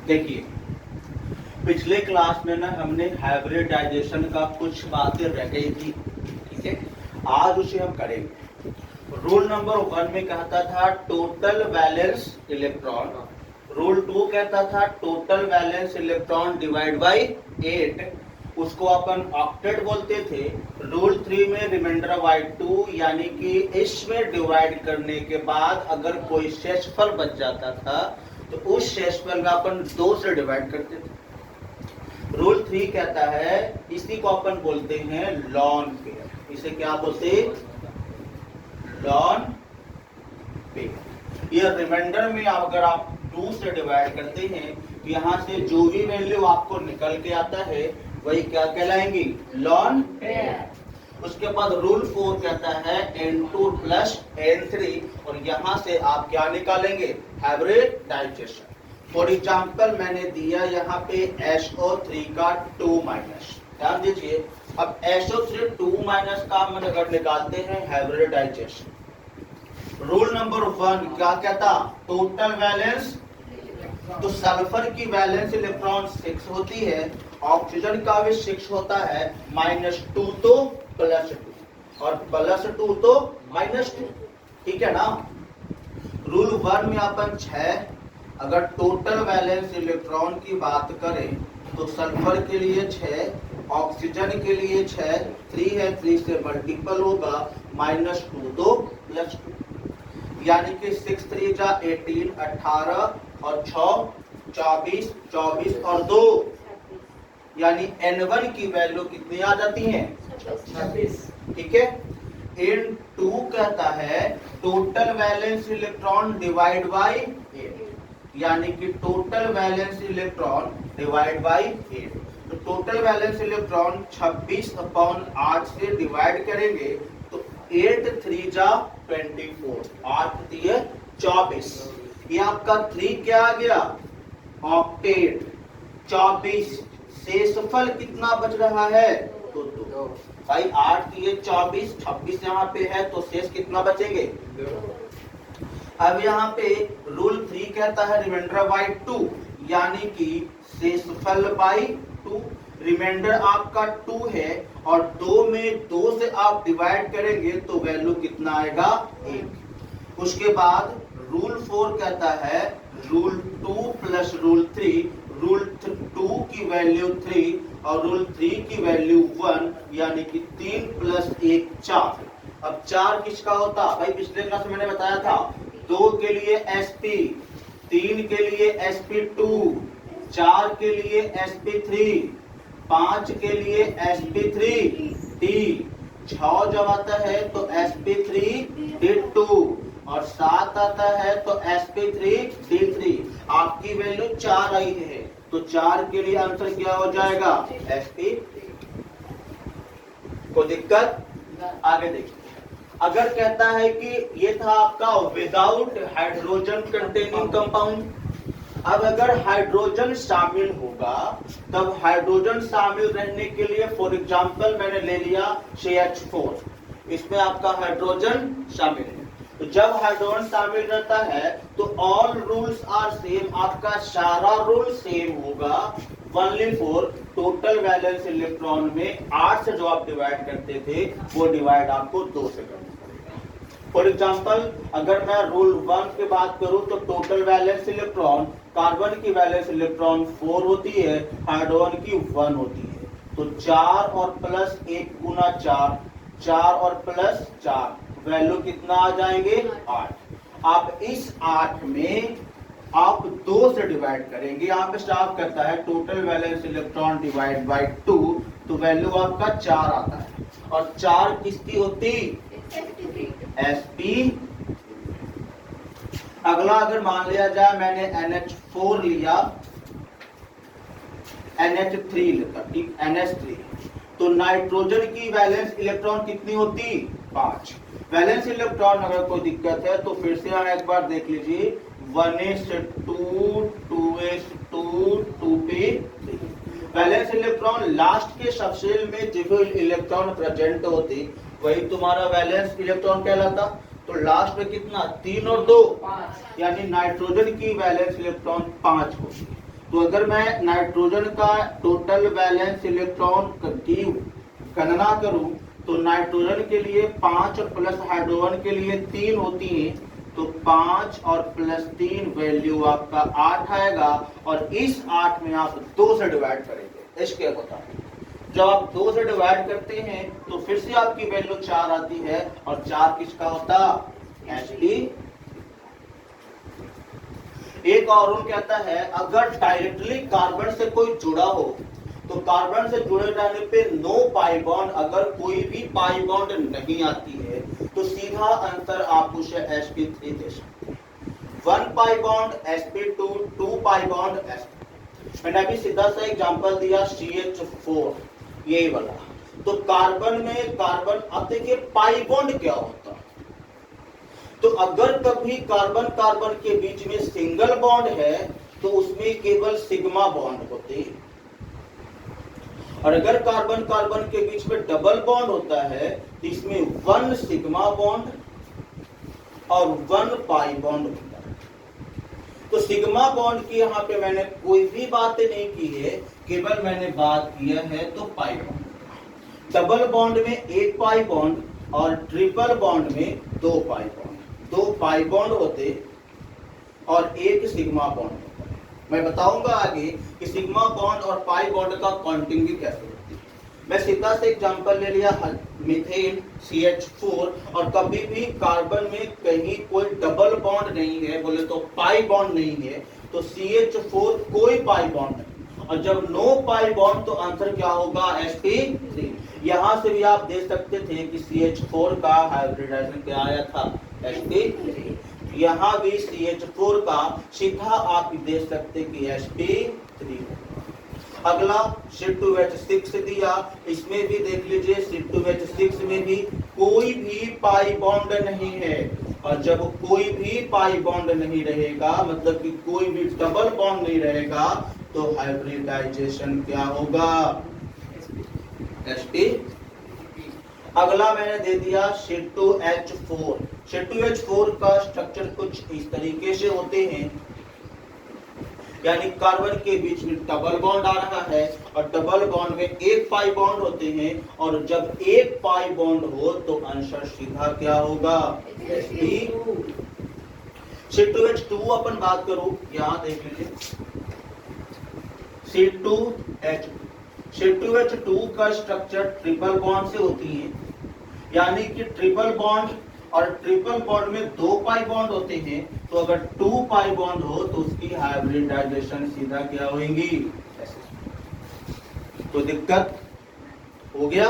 देखिए, पिछले क्लास में ना हमने हाइब्रिडाइजेशन का कुछ बातें रह गई थी, ठीक है। आज उसे हम करेंगे। रूल नंबर 1 में कहता था टोटल वैलेंस इलेक्ट्रॉन, रूल 2 कहता था total valence electron divide by 8, उसको अपन ऑक्टेट बोलते थे। रूल 3 में रिमाइंडर बाई 2, यानी कि इसमें डिवाइड करने के बाद अगर कोई शेषफल बच जाता था तो उस शेषफल का अपन 2 से डिवाइड करते थे। रूल 3 कहता है, इसी को अपन बोलते हैं लॉन पेयर। इसे क्या बोलते हैं? Lone pair. ये रिमाइंडर में अगर आप 2 से डिवाइड करते हैं तो यहाँ से जो भी वैल्यू आपको निकल के आता है वही क्या कहलाएंगी? Lone pair. उसके बाद रूल 4 कहता है N2 प्लस N3, और यहाँ से आप क्या निकालेंगे? हाइब्रिडाइजेशन। फॉर एग्जाम्पल मैंने दिया यहाँ पे SO3 का 2 माइनस, ध्यान दीजिए। अब SO3 2 माइनस का हम अगर निकालते हैं हाइब्रिडाइजेशन, रूल नंबर 1 क्या कहता? Total valence. तो सल्फर की वैलेंस इलेक्ट्रॉन 6 होती है, ऑक्सीजन का भी 6 होता है, -2 तो +2 और +2 तो -2, ठीक है ना। रूल 1 में अपन 6, अगर टोटल वैलेंस इलेक्ट्रॉन की बात करें तो सल्फर के लिए 6, ऑक्सीजन के लिए 6, 3 है 3 से मल्टीपल होगा, -2 तो +2, यानी कि 6 3 जा 18, 18 और 6 24, 24 और 2, यानी N1 की वैल्यू कितनी आ जाती है? 26, ठीक है। N2 कहता है total valence electron divide by 8, यानी कि total valence electron divide by 8। तो टोटल वैलेंस इलेक्ट्रॉन 26/8 से डिवाइड करेंगे तो 8 3 जा 24, 8 3 24, ये आपका 3 क्या आ गया? ऑक्टेट। 24, शेषफल कितना बच रहा है? तो 2। भाई 8 3 24, 26 यहाँ पे है तो शेष कितना बचेंगे? 2। अब यहाँ पे रूल 3 कहता है रिमाइंडर बाई 2, यानी कि शेषफल बाई 2। रिमाइंडर आपका 2 है और 2 में 2 से आप डिवाइड करेंगे तो वैल्यू कितना आएगा? 1। उसके बाद रूल 4 कहता है रूल 2 प्लस रूल 3, रूल 2 की वैल्यू 3 और रूल 3 की वैल्यू 1, यानी कि 3 + 1 4। अब 4 किसका होता? भाई पिछले क्लास में मैंने बताया था, 2 के लिए sp, 3 के लिए sp2, 4 के लिए sp3, 5 के लिए sp3d, 6 जब आता है तो sp3d2 और 7 आता है तो sp3d3। आपकी वैल्यू 4 आई है तो 4 के लिए आंसर क्या हो जाएगा? sp। कोई दिक्कत? आगे देखिए, अगर कहता है कि ये था आपका विदाउट हाइड्रोजन कंटेनिंग कंपाउंड। अब अगर हाइड्रोजन शामिल होगा तब हाइड्रोजन शामिल रहने के लिए फॉर एग्जांपल मैंने ले लिया CH4, इसमें आपका हाइड्रोजन शामिल है। तो जब हाइड्रोजन शामिल रहता है तो ऑल रूल्स आर सेम, आपका सारा रूल सेम होगा, only for total valence electron में 8 से जो आप डिवाइड करते थे वो डिवाइड आपको 2 से करना पड़ेगा। फॉर एग्जांपल अगर मैं रूल 1 की बात करूं तो टोटल वैलेंस इलेक्ट्रॉन, कार्बन की वैलेंस इलेक्ट्रॉन 4 होती है, हाइड्रोजन की 1 होती है, तो 4 और प्लस 1 गुना 4, 4 और प्लस 4, वैल्यू कितना आ जाएंगे? 8। आप इस 8 में आप 2 से डिवाइड करेंगे, यहाँ पे स्टाफ करता है total valence electron divide by 2, तो वैल्यू आपका 4 आता है। और 4 किसकी होती? sp। अगला अगर मान लिया जाए मैंने NH4 लिया, NH3 लेता, ठीक, NH3, तो नाइट्रोजन की वैलेंस इलेक्ट्रॉन कितनी होती? 5। वैलेंस इलेक्ट्रॉन अगर कोई दिक्कत है तो फिर से एक बार देख लीजिए, 1s2 2s2 2p3। Valence electron last के सबसेल में जो इलेक्ट्रॉन प्रेजेंट होती वही तुम्हारा वैलेंस इलेक्ट्रॉन कहलाता। तो लास्ट में कितना? 3 और 2, यानी नाइट्रोजन की वैलेंस इलेक्ट्रॉन 5 होगी। तो अगर मैं नाइट्रोजन का टोटल वैलेंस इलेक्ट्रॉन की गणना करूं तो नाइट्रोजन के लिए 5 और प्लस हाइड्रोजन के लिए 3 होती है, तो 5 और प्लस 3 वैल्यू आपका 8 आएगा, और इस 8 में आप 2 से डिवाइड करेंगे। इसके होता है जब आप 2 से डिवाइड करते हैं तो फिर से आपकी वैल्यू 4 आती है, और 4 किसका होता Hd। एक और रूल कहता है अगर डायरेक्टली कार्बन से कोई जुड़ा हो तो कार्बन से जुड़े रहने पे नो पाई बॉन्ड, अगर कोई भी पाई बॉन्ड नहीं आती है तो सीधा आंसर आप उसे sp3 दे सकते हैं। 1 pi bond sp2, 2 pi bond sp। मैंने अभी सीधा सा एग्जांपल दिया CH4 ये वाला। तो कार्बन में कार्बन, अब देखिए पाई बॉन्ड क्या होता है। तो अगर कभी कार्बन कार्बन के बीच में सिंगल बॉन्ड है तो उसमें केवल सिग्मा बॉन्ड होते हैं, और अगर कार्बन कार्बन के बीच में डबल बॉन्ड होता है तो इसमें 1 सिग्मा बॉन्ड और 1 पाई बॉन्ड होता है। तो सिग्मा बॉन्ड की यहाँ पे मैंने कोई भी बातें नहीं की है, केवल मैंने बात किया है तो पाई बॉन्ड। डबल बॉन्ड में 1 पाई बॉन्ड और ट्रिपल बॉन्ड में 2 पाई बॉन्ड, 2 पाई बॉन्ड होते और 1 सिग्मा बॉन्ड होता है। मैं बताऊंगा आगे कि सिग्मा बॉन्ड और पाई बॉन्ड का काउंटिंग भी कैसे होती है। मैं सीधा से एग्जांपल ले लिया मीथेन CH4, और कभी भी कार्बन में कहीं कोई डबल बॉन्ड नहीं है, बोले तो पाई बॉन्ड नहीं है, तो CH4 कोई पाई बॉन्ड नहीं, और जब नो पाई बॉन्ड तो आंसर क्या होगा sp3। यहां से भी आप देख सकते थे कि CH4 का हाइब्रिडाइजेशन क्या आया था sp3, यहां भी CH4 का सीधा आप देख सकते कि sp3। अगला C2H6 दिया, इसमें भी देख लीजिए C2H6 में भी कोई भी पाई बॉन्ड नहीं है, और जब कोई भी पाई बॉन्ड नहीं रहेगा मतलब कि कोई भी डबल बॉन्ड नहीं रहेगा तो हाइब्रिडाइजेशन क्या होगा sp। अगला मैंने दे दिया C2H4। C2H4 का स्ट्रक्चर कुछ इस तरीके से होते हैं, यानी कार्बन के बीच में डबल बॉन्ड आ रहा है और डबल बॉन्ड में 1 पाई बॉन्ड होते हैं, और जब 1 पाई बॉन्ड हो तो आंसर सीधा क्या होगा sp। C2H2 अपन बात करूं, यहां देख लीजिए C2H2 का स्ट्रक्चर ट्रिपल बॉन्ड से होती है, यानी कि ट्रिपल बॉन्ड और ट्रिपल बॉन्ड में 2 पाई बॉन्ड होते हैं, तो अगर 2 पाई बॉन्ड हो तो उसकी हाइब्रिडाइजेशन सीधा क्या होगी। तो दिक्कत हो गया।